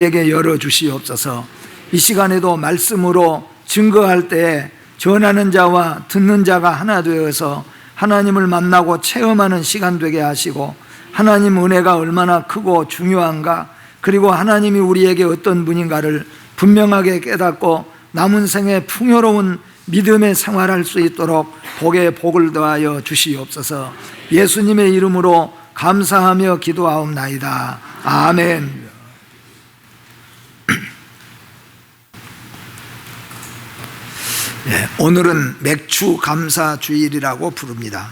에게 열어주시옵소서. 이 시간에도 말씀으로 증거할 때에 전하는 자와 듣는 자가 하나 되어서 하나님을 만나고 체험하는 시간 되게 하시고, 하나님 은혜가 얼마나 크고 중요한가, 그리고 하나님이 우리에게 어떤 분인가를 분명하게 깨닫고 남은 생에 풍요로운 믿음의 생활할 수 있도록 복에 복을 더하여 주시옵소서. 예수님의 이름으로 감사하며 기도하옵나이다. 아멘. 네, 오늘은 맥주 감사 주일이라고 부릅니다.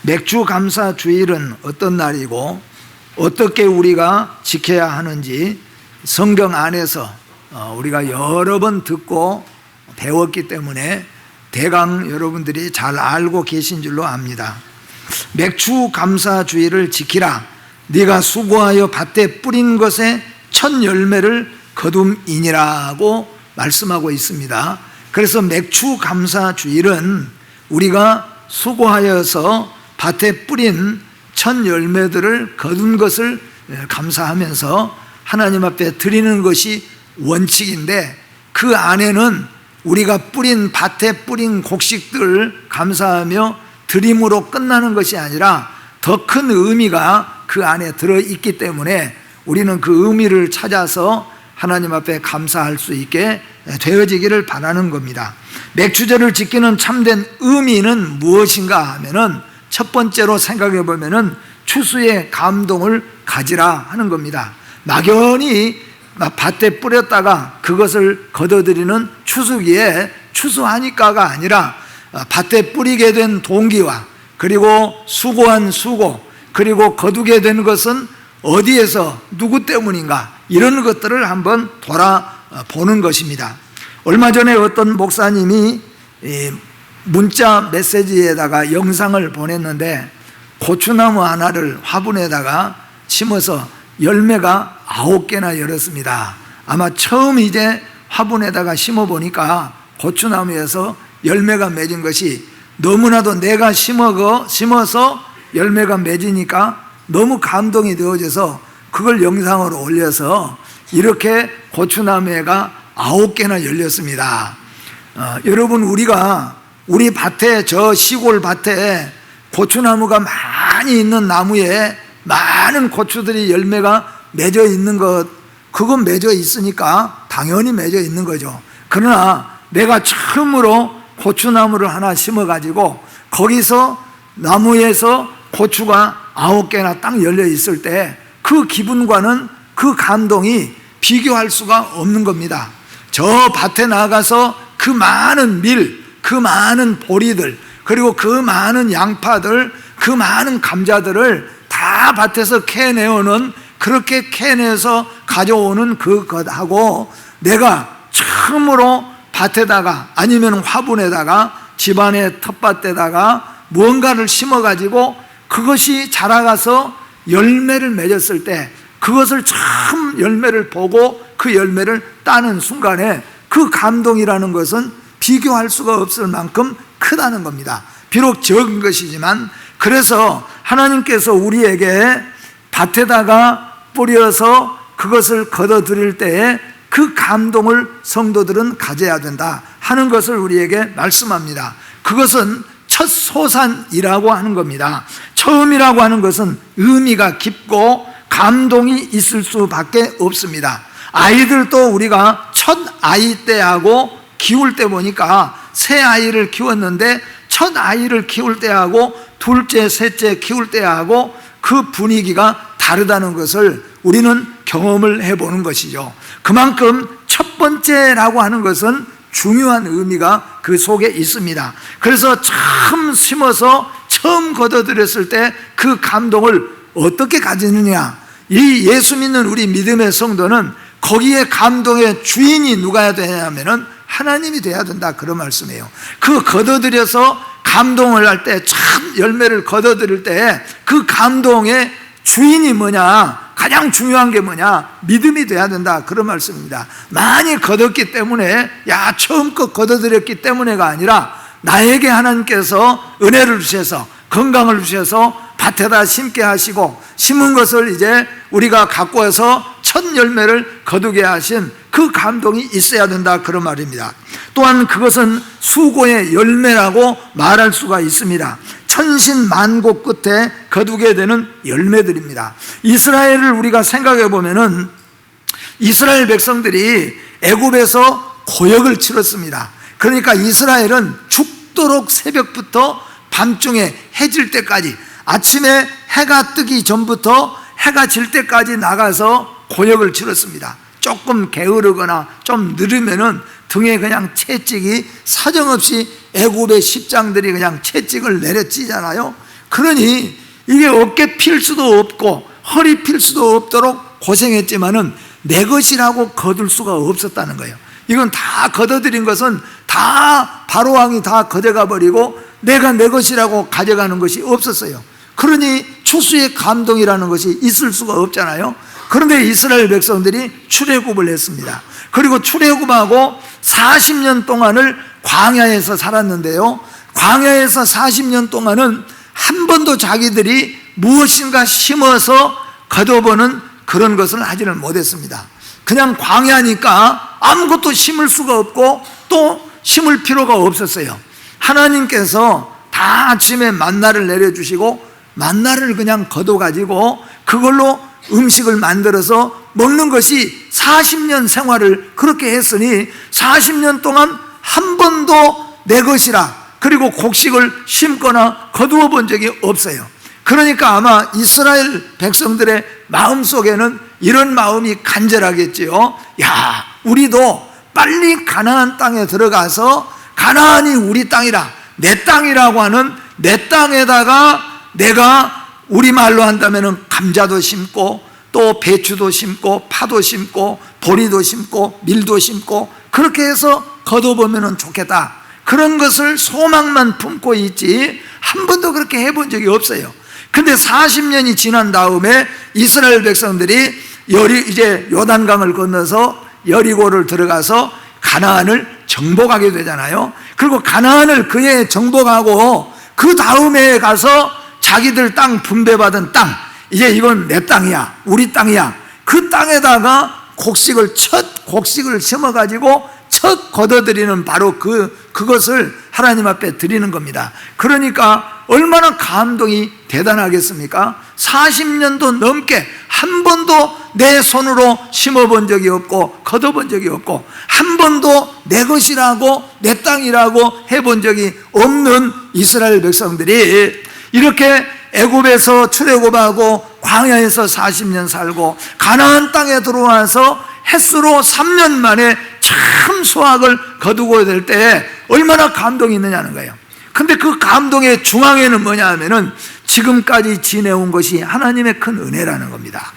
맥주 감사 주일은 어떤 날이고 어떻게 우리가 지켜야 하는지 성경 안에서 우리가 여러 번 듣고 배웠기 때문에 대강 여러분들이 잘 알고 계신 줄로 압니다. 맥주 감사 주일을 지키라. 네가 수고하여 밭에 뿌린 것에 첫 열매를 거둠이니라고 말씀하고 있습니다. 그래서 맥주 감사 주일은 우리가 수고하여서 밭에 뿌린 첫 열매들을 거둔 것을 감사하면서 하나님 앞에 드리는 것이 원칙인데, 그 안에는 우리가 뿌린 밭에 뿌린 곡식들을 감사하며 드림으로 끝나는 것이 아니라 더 큰 의미가 그 안에 들어있기 때문에 우리는 그 의미를 찾아서 하나님 앞에 감사할 수 있게 되어지기를 바라는 겁니다. 맥주제를 지키는 참된 의미는 무엇인가 하면은 첫 번째로 생각해 보면은 추수의 감동을 가지라 하는 겁니다. 막연히 밭에 뿌렸다가 그것을 거둬들이는 추수기에 추수하니까가 아니라 밭에 뿌리게 된 동기와 그리고 수고한 수고, 그리고 거두게 된 것은 어디에서 누구 때문인가, 이런 것들을 한번 돌아보는 것입니다. 얼마 전에 어떤 목사님이 문자 메시지에다가 영상을 보냈는데, 고추나무 하나를 화분에다가 심어서 열매가 9개나 열었습니다. 아마 처음 이제 화분에다가 심어보니까 고추나무에서 열매가 맺은 것이 너무나도 내가 심어서 열매가 맺으니까 너무 감동이 되어져서 그걸 영상으로 올려서 이렇게 고추나무가 9개나 열렸습니다. 여러분, 우리 밭에, 저 시골 밭에 고추나무가 많이 있는 나무에 많은 고추들이 열매가 맺어 있는 것, 그건 맺어 있으니까 당연히 맺어 있는 거죠. 그러나 내가 처음으로 고추나무를 하나 심어가지고 거기서 나무에서 고추가 9개나 딱 열려 있을 때 그 기분과는, 그 감동이 비교할 수가 없는 겁니다. 저 밭에 나가서 그 많은 밀, 그 많은 보리들, 그리고 그 많은 양파들, 그 많은 감자들을 다 밭에서 캐내오는, 그렇게 캐내서 가져오는 그것하고 내가 처음으로 밭에다가 아니면 화분에다가 집안의 텃밭에다가 무언가를 심어가지고 그것이 자라가서 열매를 맺었을 때, 그것을 처음 열매를 보고 그 열매를 따는 순간에 그 감동이라는 것은 비교할 수가 없을 만큼 크다는 겁니다. 비록 적은 것이지만, 그래서 하나님께서 우리에게 밭에다가 뿌려서 그것을 거둬들일 때에 그 감동을 성도들은 가져야 된다 하는 것을 우리에게 말씀합니다. 그것은 첫 소산이라고 하는 겁니다. 처음이라고 하는 것은 의미가 깊고 감동이 있을 수밖에 없습니다. 아이들도 우리가 첫 아이 때하고 키울 때 보니까 새 아이를 키웠는데 첫 아이를 키울 때하고 둘째, 셋째 키울 때하고 그 분위기가 다르다는 것을 우리는 경험을 해보는 것이죠. 그만큼 첫 번째라고 하는 것은 중요한 의미가 그 속에 있습니다. 그래서 처음 심어서 처음 거둬들였을 때 그 감동을 어떻게 가지느냐, 이 예수 믿는 우리 믿음의 성도는 거기에 감동의 주인이 누가 되냐면은 하나님이 돼야 된다, 그런 말씀이에요. 그 거둬들여서 감동을 할 때, 참 열매를 거둬들일 때 그 감동의 주인이 뭐냐, 가장 중요한 게 뭐냐, 믿음이 돼야 된다, 그런 말씀입니다. 많이 거뒀기 때문에, 처음껏 거둬들였기 때문에가 아니라 나에게 하나님께서 은혜를 주셔서 건강을 주셔서 밭에다 심게 하시고, 심은 것을 이제 우리가 갖고 와서 첫 열매를 거두게 하신 그 감동이 있어야 된다, 그런 말입니다. 또한 그것은 수고의 열매라고 말할 수가 있습니다. 천신만고 끝에 거두게 되는 열매들입니다. 이스라엘을 우리가 생각해 보면은 이스라엘 백성들이 애굽에서 고역을 치렀습니다. 그러니까 이스라엘은 죽도록 새벽부터 밤중에 해질 때까지, 아침에 해가 뜨기 전부터 해가 질 때까지 나가서 고역을 치렀습니다. 조금 게으르거나 좀 느리면은 등에 그냥 채찍이 사정없이 애굽의 십장들이 그냥 채찍을 내려찌잖아요. 그러니 이게 어깨 필 수도 없고 허리 필 수도 없도록 고생했지만은 내 것이라고 거둘 수가 없었다는 거예요. 이건 다 거둬들인 것은 다 바로왕이 다 거둬가 버리고 내가 내 것이라고 가져가는 것이 없었어요. 그러니 추수의 감동이라는 것이 있을 수가 없잖아요. 그런데 이스라엘 백성들이 출애굽을 했습니다. 그리고 출애굽하고 40년 동안을 광야에서 살았는데요, 광야에서 40년 동안은 한 번도 자기들이 무엇인가 심어서 거둬보는 그런 것을 하지를 못했습니다. 그냥 광야니까 아무것도 심을 수가 없고 또 심을 필요가 없었어요. 하나님께서 다 아침에 만나를 내려주시고 만나를 그냥 거둬가지고 그걸로 음식을 만들어서 먹는 것이 40년 생활을 그렇게 했으니 40년 동안 한 번도 내 것이라 그리고 곡식을 심거나 거두어 본 적이 없어요. 그러니까 아마 이스라엘 백성들의 마음속에는 이런 마음이 간절하겠지요. 야, 우리도 빨리 가나안 땅에 들어가서 가나안이 우리 땅이라, 내 땅이라고 하는 내 땅에다가 내가 우리말로 한다면 감자도 심고 또 배추도 심고 파도 심고 보리도 심고 밀도 심고 그렇게 해서 거둬보면 좋겠다, 그런 것을 소망만 품고 있지 한 번도 그렇게 해본 적이 없어요. 근데 40년이 지난 다음에 이스라엘 백성들이 이제 요단강을 건너서 여리고를 들어가서 가나안을 정복하게 되잖아요. 그리고 가나안을 그해 정복하고 그 다음에 가서 자기들 땅 분배받은 땅, 이제 이건 내 땅이야, 우리 땅이야, 그 땅에다가 첫 곡식을 심어가지고 첫 거둬들이는 바로 그것을 하나님 앞에 드리는 겁니다. 그러니까 얼마나 감동이 대단하겠습니까? 40년도 넘게 한 번도 내 손으로 심어본 적이 없고 거둬본 적이 없고 한 번도 내 것이라고 내 땅이라고 해본 적이 없는 이스라엘 백성들이 이렇게 애굽에서 출애굽하고 광야에서 40년 살고 가나안 땅에 들어와서 햇수로 3년 만에 참 수확을 거두고 될 때 얼마나 감동이 있느냐는 거예요. 근데 그 감동의 중앙에는 뭐냐 하면은 지금까지 지내온 것이 하나님의 큰 은혜라는 겁니다.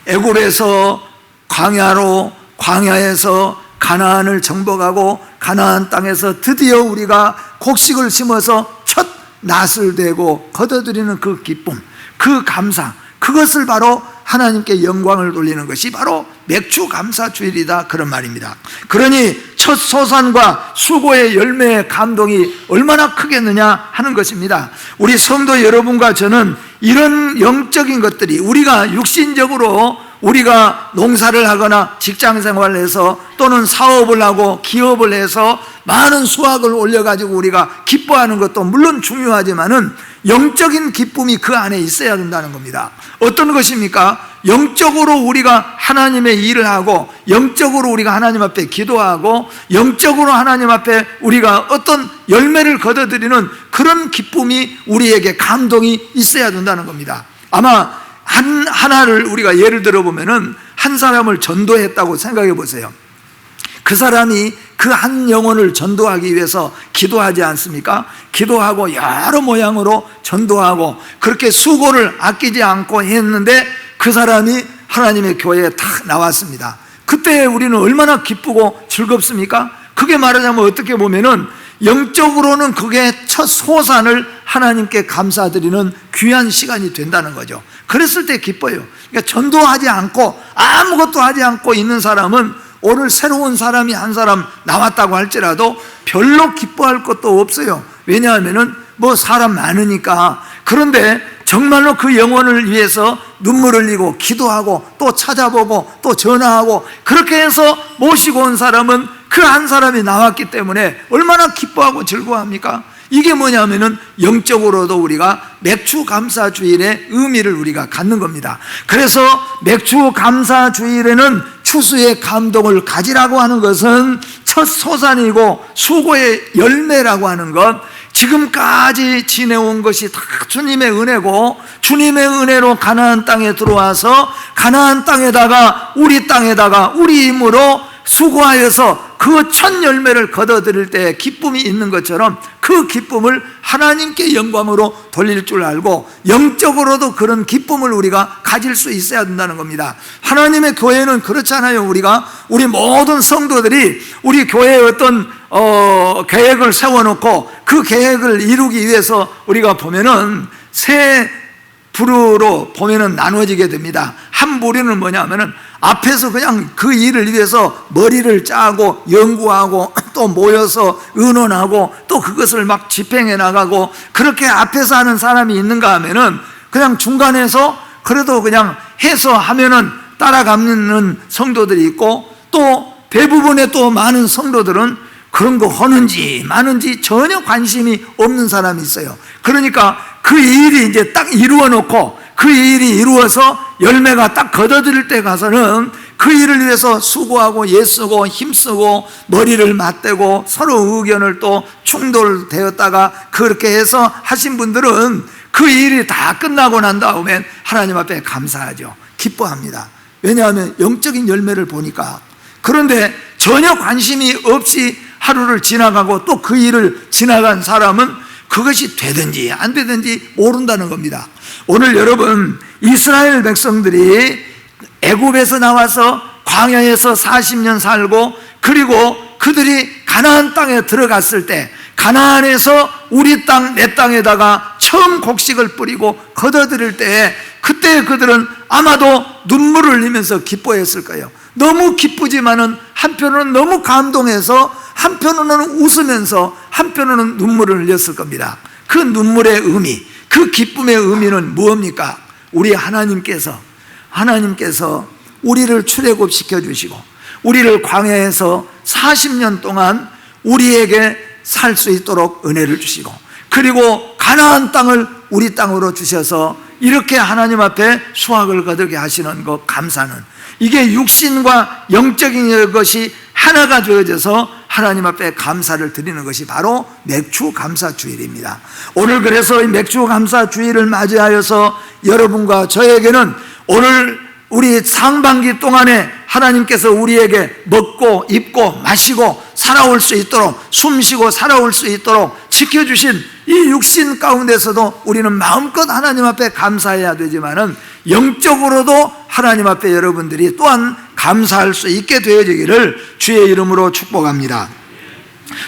애굽에서 광야에서 가나안을 정복하고 가나안 땅에서 드디어 우리가 곡식을 심어서 첫 낫을 대고 거둬들이는 그 기쁨, 그 감사, 그것을 바로 하나님께 영광을 돌리는 것이 바로 맥주 감사 주일이다, 그런 말입니다. 그러니 첫 소산과 수고의 열매의 감동이 얼마나 크겠느냐 하는 것입니다. 우리 성도 여러분과 저는 이런 영적인 것들이 우리가 육신적으로 우리가 농사를 하거나 직장 생활을 해서 또는 사업을 하고 기업을 해서 많은 수확을 올려가지고 우리가 기뻐하는 것도 물론 중요하지만은 영적인 기쁨이 그 안에 있어야 된다는 겁니다. 어떤 것입니까? 영적으로 우리가 하나님의 일을 하고 영적으로 우리가 하나님 앞에 기도하고 영적으로 하나님 앞에 우리가 어떤 열매를 거둬들이는 그런 기쁨이 우리에게 감동이 있어야 된다는 겁니다. 아마 하나를 우리가 예를 들어보면은 한 사람을 전도했다고 생각해 보세요. 그 사람이 그 한 영혼을 전도하기 위해서 기도하지 않습니까? 기도하고 여러 모양으로 전도하고 그렇게 수고를 아끼지 않고 했는데 그 사람이 하나님의 교회에 탁 나왔습니다. 그때 우리는 얼마나 기쁘고 즐겁습니까? 그게 말하자면 어떻게 보면은 영적으로는 그게 첫 소산을 하나님께 감사드리는 귀한 시간이 된다는 거죠. 그랬을 때 기뻐요. 그러니까 전도하지 않고 아무것도 하지 않고 있는 사람은 오늘 새로운 사람이 한 사람 나왔다고 할지라도 별로 기뻐할 것도 없어요. 왜냐하면은 뭐 사람 많으니까. 그런데 정말로 그 영혼을 위해서 눈물 흘리고 기도하고 또 찾아보고 또 전화하고 그렇게 해서 모시고 온 사람은 그 한 사람이 나왔기 때문에 얼마나 기뻐하고 즐거워합니까? 이게 뭐냐면은 영적으로도 우리가 맥주 감사 주일의 의미를 우리가 갖는 겁니다. 그래서 맥주 감사 주일에는 추수의 감동을 가지라고 하는 것은 첫 소산이고 수고의 열매라고 하는 것, 지금까지 지내온 것이 다 주님의 은혜고 주님의 은혜로 가나안 땅에 들어와서 가나안 땅에다가 우리 땅에다가 우리 힘으로 수고하여서 그 첫 열매를 거둬들일 때 기쁨이 있는 것처럼 그 기쁨을 하나님께 영광으로 돌릴 줄 알고 영적으로도 그런 기쁨을 우리가 가질 수 있어야 된다는 겁니다. 하나님의 교회는 그렇잖아요. 우리 모든 성도들이 우리 교회의 어떤 계획을 세워놓고 그 계획을 이루기 위해서 우리가 보면은 세 부류로 보면은 나눠지게 됩니다. 한 부류는 뭐냐면은 앞에서 그냥 그 일을 위해서 머리를 짜고 연구하고 또 모여서 의논하고 또 그것을 막 집행해 나가고 그렇게 앞에서 하는 사람이 있는가 하면은 그냥 중간에서 그래도 그냥 해서 하면은 따라가는 성도들이 있고 또 대부분의 또 많은 성도들은 그런 거 하는지 마는지 전혀 관심이 없는 사람이 있어요. 그러니까 그 일이 이제 딱 이루어 놓고 그 일이 이루어서 열매가 딱 거둬들일 때 가서는 그 일을 위해서 수고하고 애쓰고 힘쓰고 머리를 맞대고 서로 의견을 또 충돌되었다가 그렇게 해서 하신 분들은 그 일이 다 끝나고 난 다음엔 하나님 앞에 감사하죠. 기뻐합니다. 왜냐하면 영적인 열매를 보니까. 그런데 전혀 관심이 없이 하루를 지나가고 또 그 일을 지나간 사람은 그것이 되든지 안 되든지 모른다는 겁니다. 오늘 여러분, 이스라엘 백성들이 애굽에서 나와서 광야에서 40년 살고 그리고 그들이 가나안 땅에 들어갔을 때 가나안에서 우리 땅 내 땅에다가 처음 곡식을 뿌리고 거둬들일 때 그때 그들은 아마도 눈물을 흘리면서 기뻐했을 거예요. 너무 기쁘지만은 한편으로는 너무 감동해서 한편으로는 웃으면서 한편으로는 눈물을 흘렸을 겁니다. 그 눈물의 의미, 그 기쁨의 의미는 무엇입니까? 우리 하나님께서 우리를 출애굽시켜 주시고 우리를 광야에서 40년 동안 우리에게 살 수 있도록 은혜를 주시고 그리고 가나안 땅을 우리 땅으로 주셔서 이렇게 하나님 앞에 수확을 거두게 하시는 것 감사는, 이게 육신과 영적인 것이 하나가 되어져서 하나님 앞에 감사를 드리는 것이 바로 맥주 감사 주일입니다. 오늘 그래서 이 맥주 감사 주일을 맞이하여서 여러분과 저에게는 오늘 우리 상반기 동안에 하나님께서 우리에게 먹고 입고 마시고 살아올 수 있도록, 숨쉬고 살아올 수 있도록 지켜주신 이 육신 가운데서도 우리는 마음껏 하나님 앞에 감사해야 되지만은 영적으로도 하나님 앞에 여러분들이 또한 감사할 수 있게 되어지기를 주의 이름으로 축복합니다.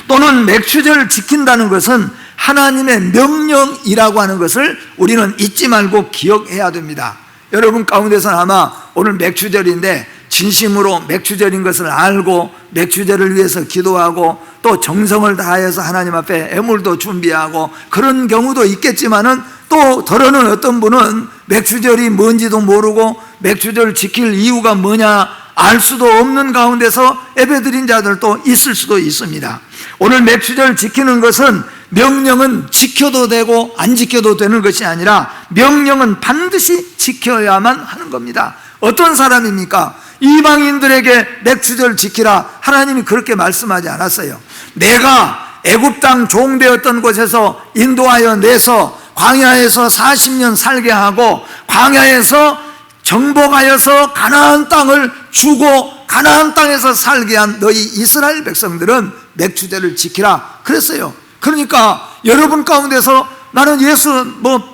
또는 맥주절을 지킨다는 것은 하나님의 명령이라고 하는 것을 우리는 잊지 말고 기억해야 됩니다. 여러분 가운데서는 아마 오늘 맥주절인데 진심으로 맥주절인 것을 알고 맥주절을 위해서 기도하고 또 정성을 다하여서 하나님 앞에 애물도 준비하고 그런 경우도 있겠지만은 또 더러는 어떤 분은 맥주절이 뭔지도 모르고 맥주절 지킬 이유가 뭐냐 알 수도 없는 가운데서 예배드린 자들도 있을 수도 있습니다. 오늘 맥주절 지키는 것은 명령은 지켜도 되고 안 지켜도 되는 것이 아니라 명령은 반드시 지켜야만 하는 겁니다. 어떤 사람입니까? 이방인들에게 맥주절 지키라, 하나님이 그렇게 말씀하지 않았어요. 내가 애굽 땅 종되었던 곳에서 인도하여 내서 광야에서 40년 살게 하고 광야에서 정복하여서 가나안 땅을 주고 가나안 땅에서 살게 한 너희 이스라엘 백성들은 맥주절을 지키라 그랬어요. 그러니까 여러분 가운데서 나는 예수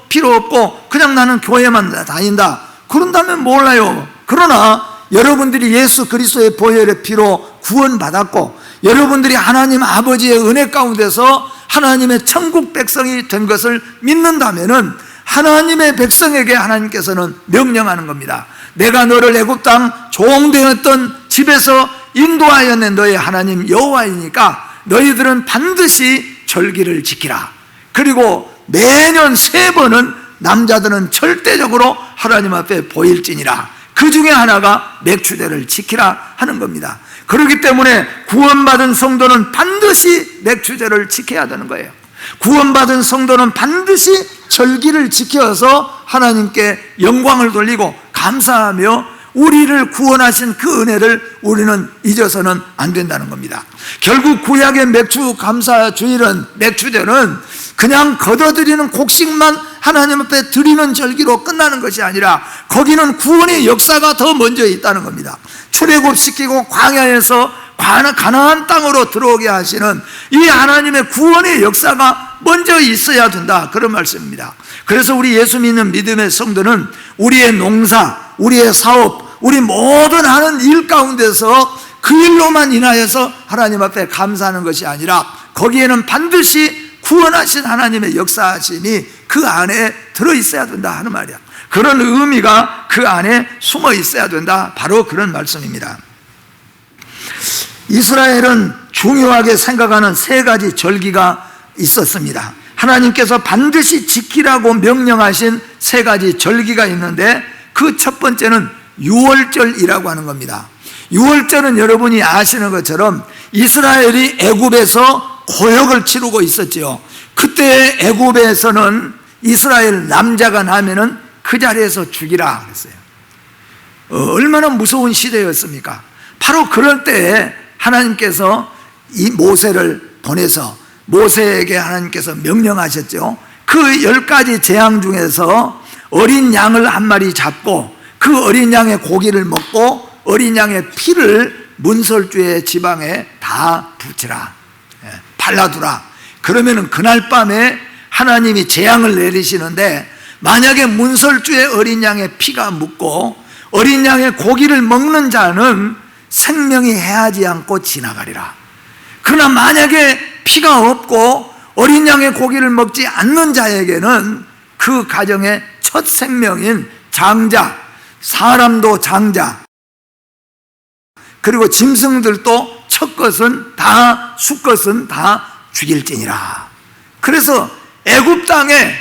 필요 없고 그냥 나는 교회만 다닌다 그런다면 몰라요. 그러나 여러분들이 예수 그리스도의 보혈의 피로 구원받았고 여러분들이 하나님 아버지의 은혜 가운데서 하나님의 천국 백성이 된 것을 믿는다면은 하나님의 백성에게 하나님께서는 명령하는 겁니다. 내가 너를 애굽 땅 종되었던 집에서 인도하여 낸 너의 하나님 여호와이니까 너희들은 반드시 절기를 지키라. 그리고 매년 3번은 남자들은 절대적으로 하나님 앞에 보일지니라. 그 중에 하나가 맥추제를 지키라 하는 겁니다. 그렇기 때문에 구원받은 성도는 반드시 맥추제를 지켜야 되는 거예요. 구원받은 성도는 반드시 절기를 지켜서 하나님께 영광을 돌리고 감사하며 우리를 구원하신 그 은혜를 우리는 잊어서는 안 된다는 겁니다. 결국 구약의 맥주 감사 주일은, 맥주제는 그냥 걷어들이는 곡식만 하나님 앞에 드리는 절기로 끝나는 것이 아니라 거기는 구원의 역사가 더 먼저 있다는 겁니다. 출애굽시키고 광야에서 가나안 땅으로 들어오게 하시는 이 하나님의 구원의 역사가 먼저 있어야 된다, 그런 말씀입니다. 그래서 우리 예수 믿는 믿음의 성도는 우리의 농사, 우리의 사업, 우리 모든 하는 일 가운데서 그 일로만 인하여서 하나님 앞에 감사하는 것이 아니라 거기에는 반드시 구원하신 하나님의 역사하심이 그 안에 들어있어야 된다 하는 말이야. 그런 의미가 그 안에 숨어 있어야 된다, 바로 그런 말씀입니다. 이스라엘은 중요하게 생각하는 세 가지 절기가 있었습니다. 하나님께서 반드시 지키라고 명령하신 세 가지 절기가 있는데 그 첫 번째는 유월절이라고 하는 겁니다. 유월절은 여러분이 아시는 것처럼 이스라엘이 애굽에서 고역을 치르고 있었죠. 그때 애굽에서는 이스라엘 남자가 나면은 그 자리에서 죽이라 그랬어요. 얼마나 무서운 시대였습니까? 바로 그럴 때에 하나님께서 이 모세를 보내서 모세에게 하나님께서 명령하셨죠. 그 10가지 재앙 중에서 어린 양을 한 마리 잡고 그 어린 양의 고기를 먹고 어린 양의 피를 문설주의 지방에 다 붙이라, 발라두라. 그러면은 그날 밤에 하나님이 재앙을 내리시는데 만약에 문설주의 어린 양의 피가 묻고 어린 양의 고기를 먹는 자는 생명이 해하지 않고 지나가리라. 그러나 만약에 피가 없고 어린 양의 고기를 먹지 않는 자에게는 그 가정의 첫 생명인 장자, 사람도 장자, 그리고 짐승들도 첫 것은 다, 수것은 다 죽일지니라. 그래서 애굽 땅에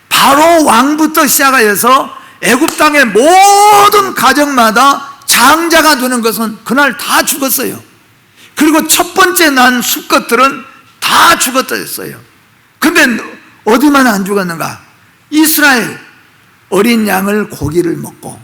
바로 왕부터 시작하여서 애굽 땅의 모든 가정마다 장자가 되는 것은 그날 다 죽었어요. 그리고 첫 번째 난 수것들은 다 죽었어요. 근데 어디만 안 죽었는가? 이스라엘 어린 양을 고기를 먹고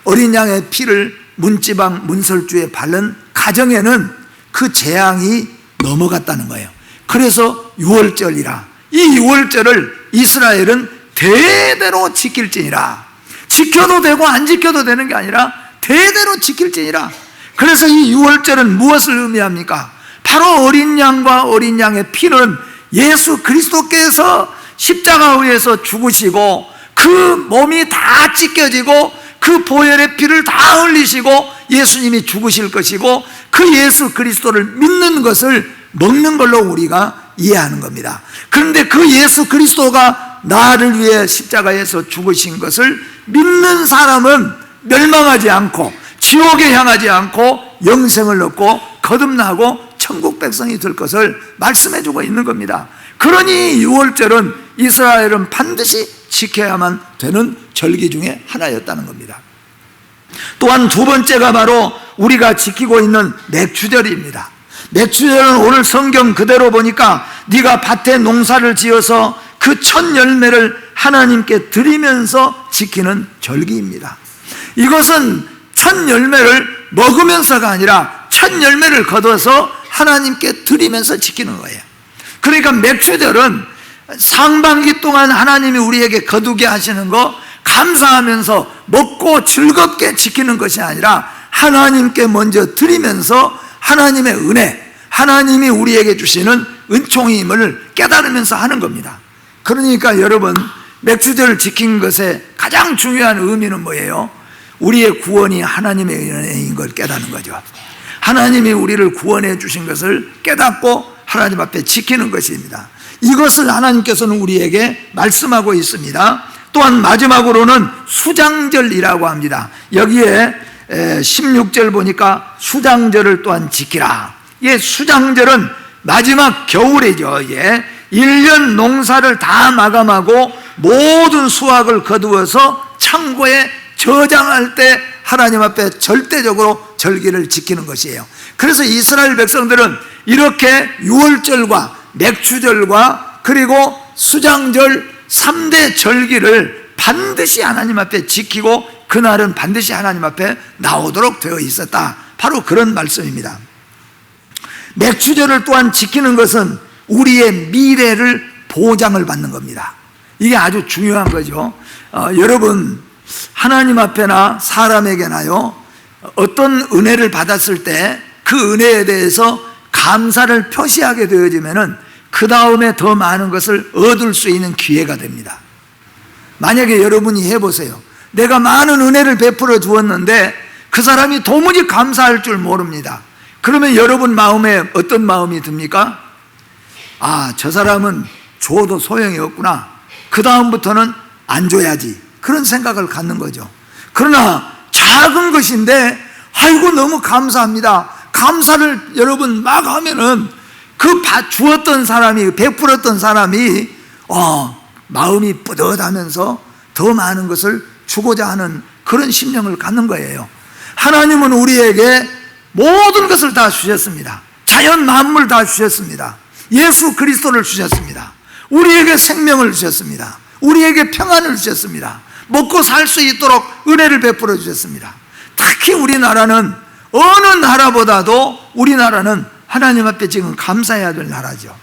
어린 양의 피를 문지방 문설주에 바른 가정에는 그 재앙이 넘어갔다는 거예요. 그래서 유월절이라, 이 유월절을 이스라엘은 대대로 지킬지니라. 지켜도 되고 안 지켜도 되는 게 아니라 대대로 지킬지니라. 그래서 이 유월절은 무엇을 의미합니까? 바로 어린 양과 어린 양의 피는 예수 그리스도께서 십자가에서 죽으시고 그 몸이 다 찢겨지고 그 보혈의 피를 다 흘리시고 예수님이 죽으실 것이고 그 예수 그리스도를 믿는 것을 먹는 걸로 우리가 이해하는 겁니다. 그런데 그 예수 그리스도가 나를 위해 십자가에서 죽으신 것을 믿는 사람은 멸망하지 않고 지옥에 향하지 않고 영생을 얻고 거듭나고 천국 백성이 될 것을 말씀해 주고 있는 겁니다. 그러니 유월절은 이스라엘은 반드시 지켜야만 되는 절기 중에 하나였다는 겁니다. 또한 두 번째가 바로 우리가 지키고 있는 맥추절입니다. 맥추절은 오늘 성경 그대로 보니까 네가 밭에 농사를 지어서 그 첫 열매를 하나님께 드리면서 지키는 절기입니다. 이것은 첫 열매를 먹으면서가 아니라 첫 열매를 거둬서 하나님께 드리면서 지키는 거예요. 그러니까 맥추절은 상반기 동안 하나님이 우리에게 거두게 하시는 거 감사하면서 먹고 즐겁게 지키는 것이 아니라 하나님께 먼저 드리면서 하나님의 은혜, 하나님이 우리에게 주시는 은총임을 깨달으면서 하는 겁니다. 그러니까 여러분, 맥추절을 지킨 것의 가장 중요한 의미는 뭐예요? 우리의 구원이 하나님의 은혜인 걸 깨닫는 거죠. 하나님이 우리를 구원해 주신 것을 깨닫고 하나님 앞에 지키는 것입니다. 이것을 하나님께서는 우리에게 말씀하고 있습니다. 또한 마지막으로는 수장절이라고 합니다. 여기에 16절 보니까 수장절을 또한 지키라. 예, 수장절은 마지막 겨울이죠. 예, 1년 농사를 다 마감하고 모든 수확을 거두어서 창고에 저장할 때 하나님 앞에 절대적으로 절기를 지키는 것이에요. 그래서 이스라엘 백성들은 이렇게 유월절과 맥주절과 그리고 수장절 3대 절기를 반드시 하나님 앞에 지키고 그날은 반드시 하나님 앞에 나오도록 되어 있었다. 바로 그런 말씀입니다. 맥주절을 또한 지키는 것은 우리의 미래를 보장을 받는 겁니다. 이게 아주 중요한 거죠. 여러분, 하나님 앞에나 사람에게나요, 어떤 은혜를 받았을 때 그 은혜에 대해서 감사를 표시하게 되어지면은 그 다음에 더 많은 것을 얻을 수 있는 기회가 됩니다. 만약에 여러분이 해보세요. 내가 많은 은혜를 베풀어 주었는데 그 사람이 도무지 감사할 줄 모릅니다. 그러면 여러분 마음에 어떤 마음이 듭니까? 아, 저 사람은 줘도 소용이 없구나. 그 다음부터는 안 줘야지. 그런 생각을 갖는 거죠. 그러나 작은 것인데 아이고 너무 감사합니다. 감사를 여러분 막 하면은 그 주었던 사람이, 베풀었던 사람이 마음이 뿌듯하면서 더 많은 것을 주고자 하는 그런 심령을 갖는 거예요. 하나님은 우리에게 모든 것을 다 주셨습니다. 자연 만물 다 주셨습니다. 예수 그리스도를 주셨습니다. 우리에게 생명을 주셨습니다. 우리에게 평안을 주셨습니다. 먹고 살 수 있도록 은혜를 베풀어 주셨습니다. 특히 우리나라는 어느 나라보다도 우리나라는 하나님 앞에 지금 감사해야 될 나라죠.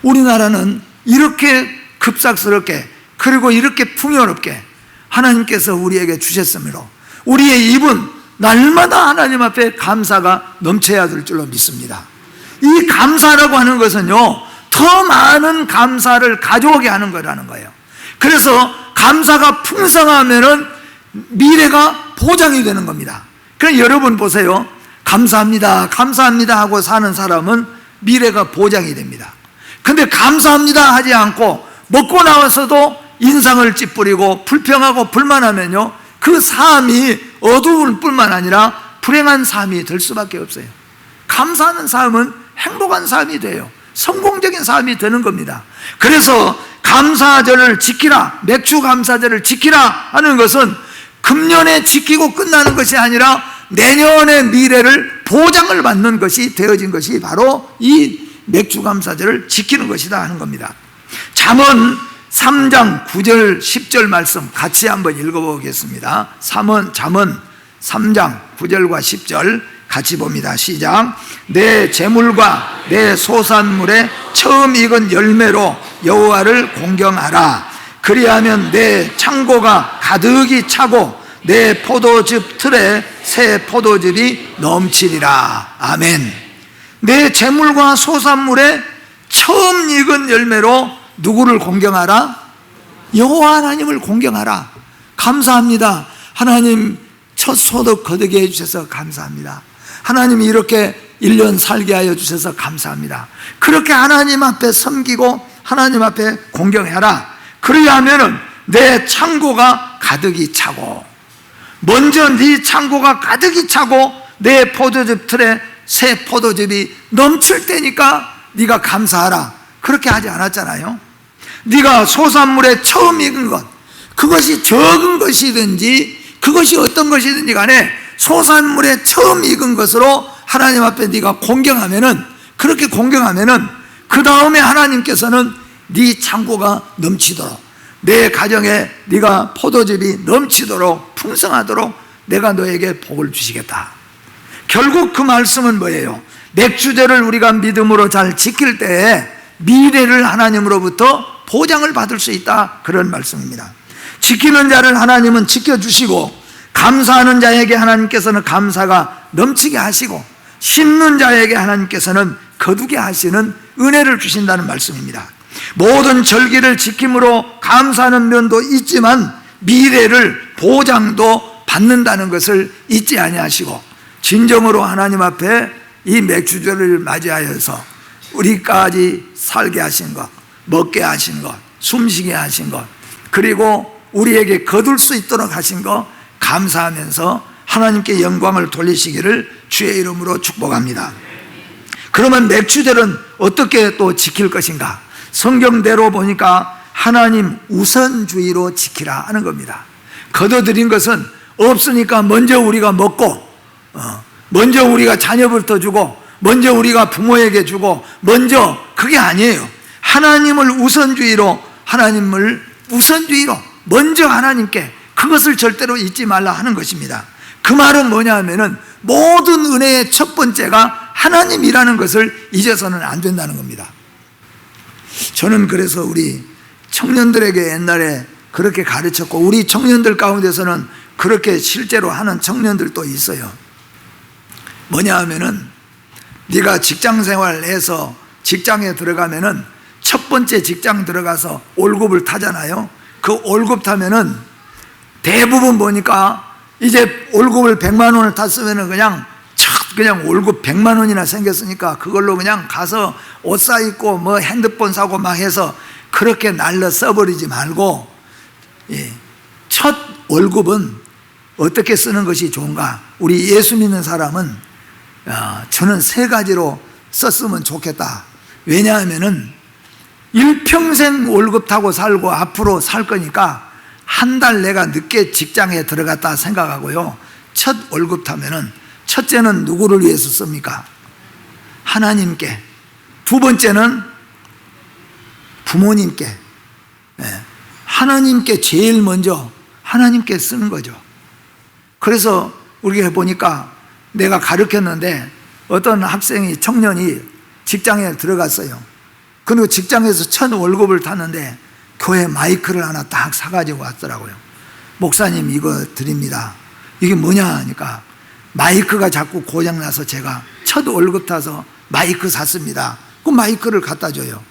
우리나라는 이렇게 급삭스럽게 그리고 이렇게 풍요롭게 하나님께서 우리에게 주셨으므로 우리의 입은 날마다 하나님 앞에 감사가 넘쳐야 될 줄로 믿습니다. 이 감사라고 하는 것은요, 더 많은 감사를 가져오게 하는 거라는 거예요. 그래서 감사가 풍성하면은 미래가 보장이 되는 겁니다. 그럼 여러분 보세요. 감사합니다, 감사합니다 하고 사는 사람은 미래가 보장이 됩니다. 근데 감사합니다 하지 않고 먹고 나와서도 인상을 찌푸리고 불평하고 불만하면요, 그 삶이 어두울 뿐만 아니라 불행한 삶이 될 수밖에 없어요. 감사하는 삶은 행복한 삶이 돼요. 성공적인 삶이 되는 겁니다. 그래서 감사절을 지키라, 맥주 감사절을 지키라 하는 것은 금년에 지키고 끝나는 것이 아니라 내년의 미래를 보장을 받는 것이 되어진 것이 바로 이 맥주 감사절을 지키는 것이다 하는 겁니다. 잠언 3장 9절 10절 말씀 같이 한번 읽어보겠습니다. 잠언 3장 9절과 10절 같이 봅니다. 시작. 내 재물과 내 소산물에 처음 익은 열매로 여호와를 공경하라. 그리하면 내 창고가 가득히 차고 내 포도즙 틀에 새 포도즙이 넘치리라. 아멘. 내 재물과 소산물에 처음 익은 열매로 누구를 공경하라? 여호와 하나님을 공경하라. 감사합니다. 하나님 첫 소득 거두게 해주셔서 감사합니다. 하나님이 이렇게 1년 살게 하여 주셔서 감사합니다. 그렇게 하나님 앞에 섬기고 하나님 앞에 공경해라. 그래야면은 내 창고가 가득히 차고, 먼저 네 창고가 가득히 차고 내 포도즙 틀에 새 포도즙이 넘칠 때니까 네가 감사하라. 그렇게 하지 않았잖아요. 네가 소산물에 처음 익은 것, 그것이 적은 것이든지 그것이 어떤 것이든지 간에 소산물에 처음 익은 것으로 하나님 앞에 네가 공경하면은, 그렇게 공경하면은 그 다음에 하나님께서는 네 창고가 넘치도록, 내 가정에 네가 포도즙이 넘치도록 풍성하도록 내가 너에게 복을 주시겠다. 결국 그 말씀은 뭐예요? 맥주절을 우리가 믿음으로 잘 지킬 때에 미래를 하나님으로부터 보장을 받을 수 있다, 그런 말씀입니다. 지키는 자를 하나님은 지켜주시고 감사하는 자에게 하나님께서는 감사가 넘치게 하시고 심는 자에게 하나님께서는 거두게 하시는 은혜를 주신다는 말씀입니다. 모든 절기를 지킴으로 감사하는 면도 있지만 미래를 보장도 받는다는 것을 잊지 아니하시고 진정으로 하나님 앞에 이 맥주절을 맞이하여서 우리까지 살게 하신 것, 먹게 하신 것, 숨쉬게 하신 것, 그리고 우리에게 거둘 수 있도록 하신 것 감사하면서 하나님께 영광을 돌리시기를 주의 이름으로 축복합니다. 그러면 맥주절은 어떻게 또 지킬 것인가? 성경대로 보니까 하나님 우선주의로 지키라 하는 겁니다. 거둬들인 것은 없으니까 먼저 우리가 먹고, 먼저 우리가 자녀부터 주고, 먼저 우리가 부모에게 주고, 먼저, 그게 아니에요. 하나님을 우선주의로 먼저 하나님께, 그것을 절대로 잊지 말라 하는 것입니다. 그 말은 뭐냐 하면은 모든 은혜의 첫 번째가 하나님이라는 것을 잊어서는 안 된다는 겁니다. 저는 그래서 우리 청년들에게 옛날에 그렇게 가르쳤고, 우리 청년들 가운데서는 그렇게 실제로 하는 청년들도 있어요. 뭐냐 하면은 네가 직장 생활해서 직장에 들어가면은 첫 번째 직장 들어가서 월급을 타잖아요. 그 월급 타면은 대부분 보니까 이제 월급을 100만 원을 탔으면은 그냥 월급 100만 원이나 생겼으니까 그걸로 그냥 가서 옷 사 입고 뭐 핸드폰 사고 막 해서 그렇게 날려 써버리지 말고, 첫 월급은 어떻게 쓰는 것이 좋은가? 우리 예수 믿는 사람은 저는 3가지로 썼으면 좋겠다. 왜냐하면은 일평생 월급 타고 살고 앞으로 살 거니까 한 달 내가 늦게 직장에 들어갔다 생각하고요, 첫 월급 타면은 첫째는 누구를 위해서 씁니까? 하나님께. 두 번째는 부모님께. 하나님께 제일 먼저 하나님께 쓰는 거죠. 그래서 우리가 보니까 내가 가르쳤는데 어떤 학생이, 청년이 직장에 들어갔어요. 그리고 직장에서 첫 월급을 탔는데 교회 마이크를 하나 딱 사가지고 왔더라고요. 목사님 이거 드립니다. 이게 뭐냐 하니까 마이크가 자꾸 고장나서 제가 첫 월급 타서 마이크 샀습니다. 그 마이크를 갖다 줘요.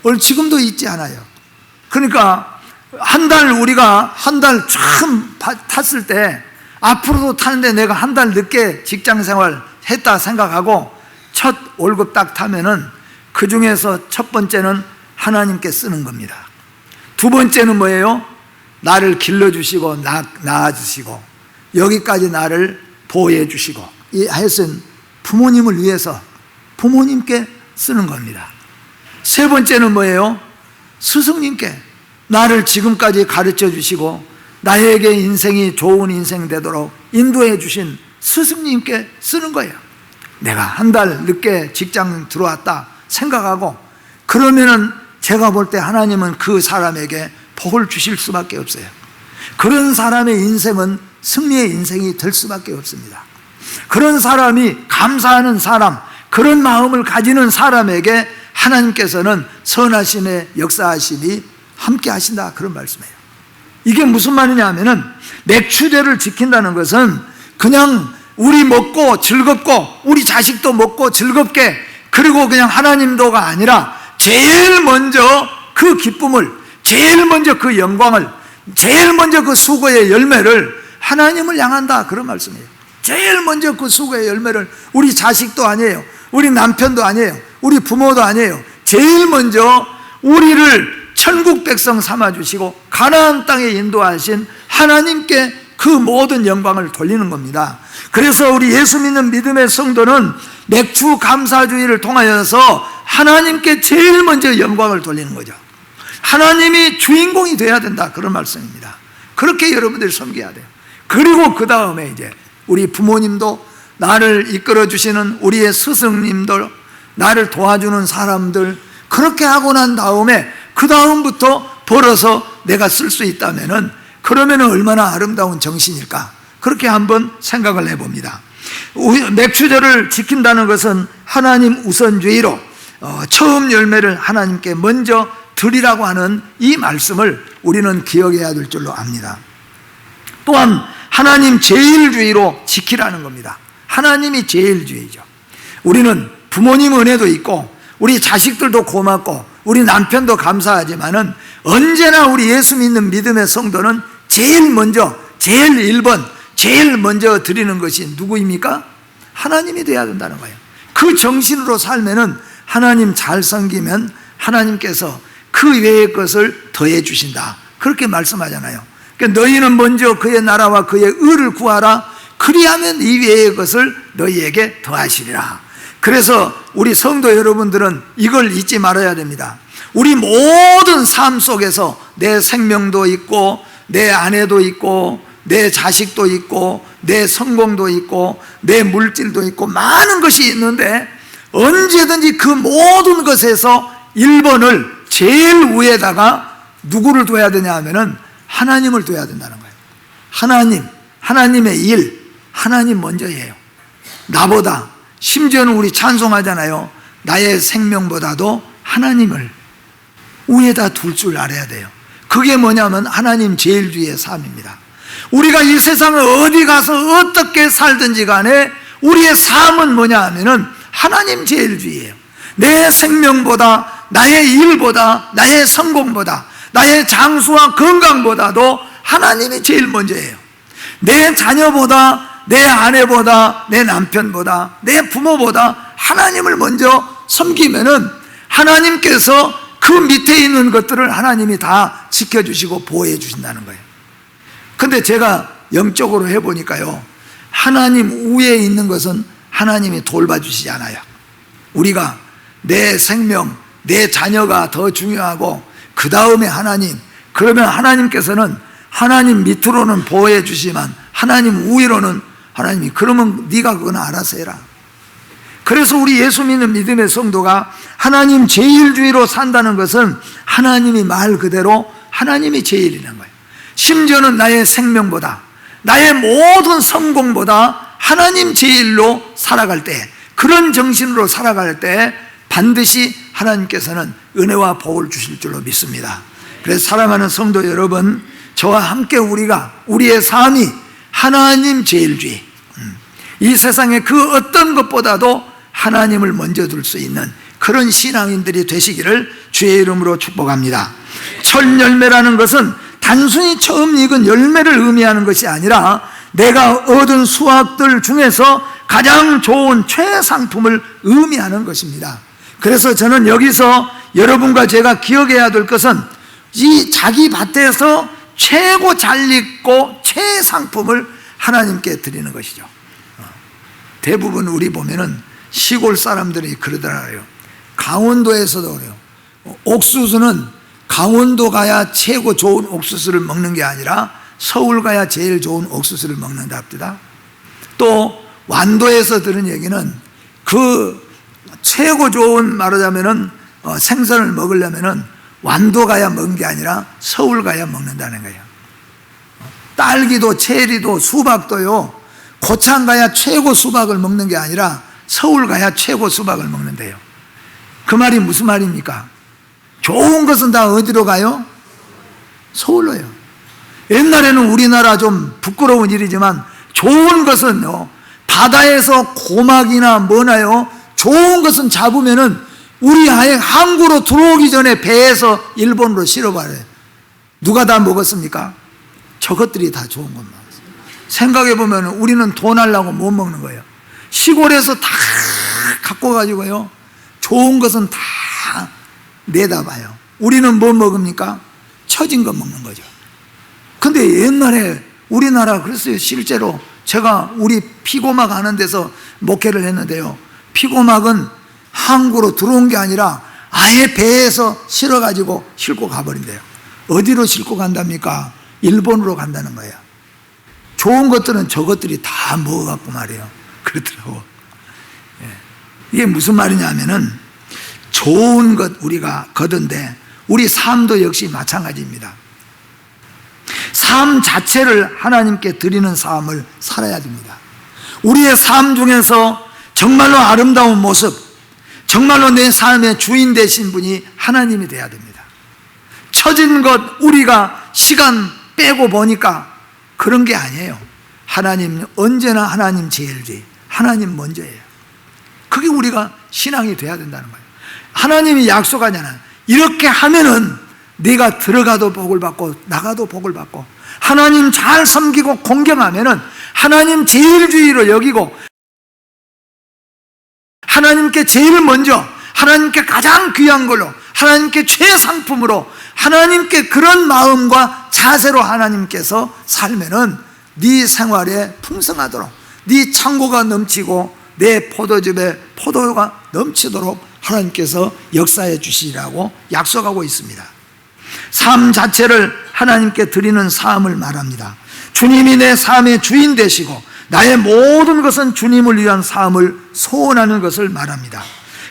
오늘 지금도 있지 않아요. 그러니까 우리가 한 달 참 탔을 때 앞으로도 타는데 내가 한 달 늦게 직장 생활 했다 생각하고 첫 월급 딱 타면은 그 중에서 첫 번째는 하나님께 쓰는 겁니다. 두 번째는 뭐예요? 나를 길러주시고 낳아주시고 여기까지 나를 보호해 주시고 이 하여튼 부모님을 위해서 부모님께 쓰는 겁니다. 세 번째는 뭐예요? 스승님께 나를 지금까지 가르쳐 주시고 나에게 인생이 좋은 인생 되도록 인도해 주신 스승님께 쓰는 거예요. 내가 한 달 늦게 직장 들어왔다 생각하고, 그러면은 제가 볼 때 하나님은 그 사람에게 복을 주실 수밖에 없어요. 그런 사람의 인생은 승리의 인생이 될 수밖에 없습니다. 그런 사람이 감사하는 사람, 그런 마음을 가지는 사람에게 하나님께서는 선하심의 역사하심이 함께 하신다, 그런 말씀이에요. 이게 무슨 말이냐 하면은 맥추제를 지킨다는 것은 그냥 우리 먹고 즐겁고 우리 자식도 먹고 즐겁게, 그리고 그냥 하나님도가 아니라 제일 먼저 그 기쁨을, 제일 먼저 그 영광을, 제일 먼저 그 수고의 열매를 하나님을 향한다, 그런 말씀이에요. 제일 먼저 그 수고의 열매를, 우리 자식도 아니에요, 우리 남편도 아니에요, 우리 부모도 아니에요. 제일 먼저 우리를 천국 백성 삼아주시고 가나안 땅에 인도하신 하나님께 그 모든 영광을 돌리는 겁니다. 그래서 우리 예수 믿는 믿음의 성도는 맥주 감사주의를 통하여서 하나님께 제일 먼저 영광을 돌리는 거죠. 하나님이 주인공이 돼야 된다, 그런 말씀입니다. 그렇게 여러분들이 섬겨야 돼요. 그리고 그 다음에 이제 우리 부모님도, 나를 이끌어 주시는 우리의 스승님들, 나를 도와주는 사람들, 그렇게 하고 난 다음에 그 다음부터 벌어서 내가 쓸 수 있다면은, 그러면은 얼마나 아름다운 정신일까, 그렇게 한번 생각을 해봅니다. 맥추제를 지킨다는 것은 하나님 우선주의로 처음 열매를 하나님께 먼저 드리라고 하는 이 말씀을 우리는 기억해야 될 줄로 압니다. 또한 하나님 제일주의로 지키라는 겁니다. 하나님이 제일주의죠. 우리는 부모님 은혜도 있고 우리 자식들도 고맙고 우리 남편도 감사하지만은 언제나 우리 예수 믿는 믿음의 성도는 제일 먼저, 제일 1번, 제일 먼저 드리는 것이 누구입니까? 하나님이 돼야 된다는 거예요. 그 정신으로 살면은 하나님 잘 섬기면 하나님께서 그 외의 것을 더해 주신다, 그렇게 말씀하잖아요. 그러니까 너희는 먼저 그의 나라와 그의 의를 구하라, 그리하면 이 외의 것을 너희에게 더하시리라. 그래서 우리 성도 여러분들은 이걸 잊지 말아야 됩니다. 우리 모든 삶 속에서 내 생명도 있고 내 아내도 있고 내 자식도 있고 내 성공도 있고 내 물질도 있고 많은 것이 있는데 언제든지 그 모든 것에서 1번을 제일 위에다가 누구를 둬야 되냐 하면은 하나님을 둬야 된다는 거예요. 하나님의 일, 하나님 먼저예요. 나보다, 심지어는 우리 찬송하잖아요. 나의 생명보다도 하나님을 위에다 둘 줄 알아야 돼요. 그게 뭐냐면 하나님 제일 뒤의 삶입니다. 우리가 이 세상을 어디 가서 어떻게 살든지 간에 우리의 삶은 뭐냐 하면은 하나님 제일 뒤예요. 내 생명보다, 나의 일보다, 나의 성공보다, 나의 장수와 건강보다도 하나님이 제일 먼저예요. 내 자녀보다, 내 아내보다, 내 남편보다, 내 부모보다 하나님을 먼저 섬기면은 하나님께서 그 밑에 있는 것들을 하나님이 다 지켜주시고 보호해 주신다는 거예요. 근데 제가 영적으로 해보니까요, 하나님 위에 있는 것은 하나님이 돌봐주시지 않아요. 우리가 내 생명, 내 자녀가 더 중요하고 그 다음에 하나님, 그러면 하나님께서는 하나님 밑으로는 보호해 주시지만 하나님 위로는 하나님이 그러면 네가 그건 알아서 해라. 그래서 우리 예수 믿는 믿음의 성도가 하나님 제일주의로 산다는 것은 하나님이 말 그대로 하나님이 제일이라는 거예요. 심지어는 나의 생명보다, 나의 모든 성공보다 하나님 제일로 살아갈 때, 그런 정신으로 살아갈 때 반드시 하나님께서는 은혜와 복을 주실 줄로 믿습니다. 그래서 사랑하는 성도 여러분, 저와 함께 우리의 삶이 하나님 제일주의, 이 세상의 그 어떤 것보다도 하나님을 먼저 둘 수 있는 그런 신앙인들이 되시기를 주의 이름으로 축복합니다. 첫 열매라는 것은 단순히 처음 익은 열매를 의미하는 것이 아니라 내가 얻은 수확들 중에서 가장 좋은 최상품을 의미하는 것입니다. 그래서 저는 여기서 여러분과 제가 기억해야 될 것은 이 자기 밭에서 최고 잘 익고 최상품을 하나님께 드리는 것이죠. 대부분 우리 보면은 시골 사람들이 그러더라고요. 강원도에서도 그래요. 옥수수는 강원도 가야 최고 좋은 옥수수를 먹는 게 아니라 서울 가야 제일 좋은 옥수수를 먹는답니다. 또 완도에서 들은 얘기는 그 최고 좋은, 말하자면은 생선을 먹으려면은 완도 가야 먹는 게 아니라 서울 가야 먹는다는 거예요. 딸기도 체리도 수박도요, 고창 가야 최고 수박을 먹는 게 아니라 서울 가야 최고 수박을 먹는데요. 그 말이 무슨 말입니까? 좋은 것은 다 어디로 가요? 서울로요. 옛날에는 우리나라 좀 부끄러운 일이지만 좋은 것은요, 바다에서 고막이나 뭐나요, 좋은 것은 잡으면은 우리 아예 항구로 들어오기 전에 배에서 일본으로 실어버려요. 누가 다 먹었습니까? 저것들이 다 좋은 것만. 생각해보면 우리는 돈 하려고 못 먹는 거예요. 시골에서 다 갖고 가지고요, 좋은 것은 다 내다봐요. 우리는 뭐 먹습니까? 처진 거 먹는 거죠. 근데 옛날에 우리나라 그랬어요. 실제로 제가 우리 피고막 하는 데서 목회를 했는데요, 피고막은 항구로 들어온 게 아니라 아예 배에서 실어가지고 싣고 가버린대요. 어디로 싣고 간답니까? 일본으로 간다는 거예요. 좋은 것들은 저것들이 다 먹어갖고 말이에요. 그렇더라고. 이게 무슨 말이냐 하면은 좋은 것 우리가 거둔데 우리 삶도 역시 마찬가지입니다. 삶 자체를 하나님께 드리는 삶을 살아야 됩니다. 우리의 삶 중에서 정말로 아름다운 모습, 정말로 내 삶의 주인 되신 분이 하나님이 돼야 됩니다. 처진 것 우리가 시간 빼고 보니까 그런 게 아니에요. 하나님, 언제나 하나님 제일주의, 하나님 먼저예요. 그게 우리가 신앙이 돼야 된다는 거예요. 하나님이 약속하잖아요. 이렇게 하면은 네가 들어가도 복을 받고 나가도 복을 받고, 하나님 잘 섬기고 공경하면은 하나님 제일주의로 여기고 하나님께 제일 먼저, 하나님께 가장 귀한 걸로, 하나님께 최상품으로, 하나님께 그런 마음과 자세로 하나님께서 살면은 네 생활에 풍성하도록, 네 창고가 넘치고 내 포도즙에 포도가 넘치도록 하나님께서 역사해 주시리라고 약속하고 있습니다. 삶 자체를 하나님께 드리는 삶을 말합니다. 주님이 내 삶의 주인 되시고 나의 모든 것은 주님을 위한 삶을 소원하는 것을 말합니다.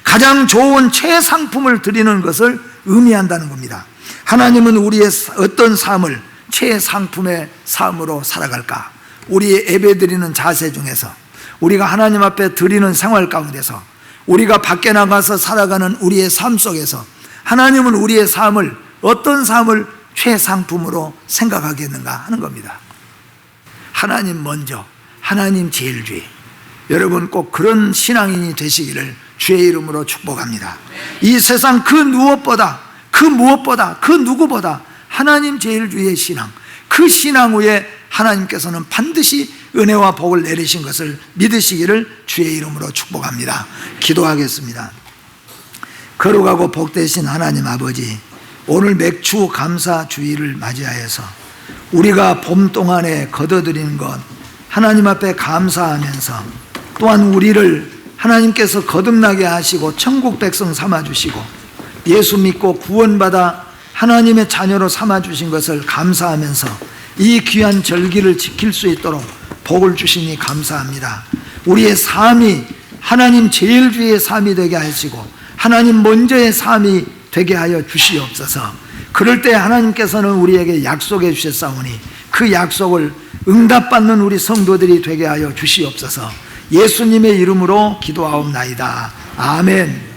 가장 좋은 최상품을 드리는 것을 의미한다는 겁니다. 하나님은 우리의 어떤 삶을 최상품의 삶으로 살아갈까? 우리의 예배드리는 자세 중에서, 우리가 하나님 앞에 드리는 생활 가운데서, 우리가 밖에 나가서 살아가는 우리의 삶 속에서 하나님은 우리의 삶을, 어떤 삶을 최상품으로 생각하겠는가 하는 겁니다. 하나님 먼저, 하나님 제일주의. 여러분 꼭 그런 신앙인이 되시기를 주의 이름으로 축복합니다. 이 세상 그 무엇보다, 그 누구보다 하나님 제일주의의 신앙, 그 신앙 위에 하나님께서는 반드시 은혜와 복을 내리신 것을 믿으시기를 주의 이름으로 축복합니다. 기도하겠습니다. 거룩하고 복되신 하나님 아버지, 오늘 맥주 감사 주일을 맞이하여서 우리가 봄 동안에 거둬들인 것 하나님 앞에 감사하면서, 또한 우리를 하나님께서 거듭나게 하시고 천국 백성 삼아주시고 예수 믿고 구원받아 하나님의 자녀로 삼아주신 것을 감사하면서 이 귀한 절기를 지킬 수 있도록 복을 주시니 감사합니다. 우리의 삶이 하나님 제일주의의 삶이 되게 하시고 하나님 먼저의 삶이 되게 하여 주시옵소서. 그럴 때 하나님께서는 우리에게 약속해 주셨사오니 그 약속을 응답받는 우리 성도들이 되게 하여 주시옵소서. 예수님의 이름으로 기도하옵나이다. 아멘.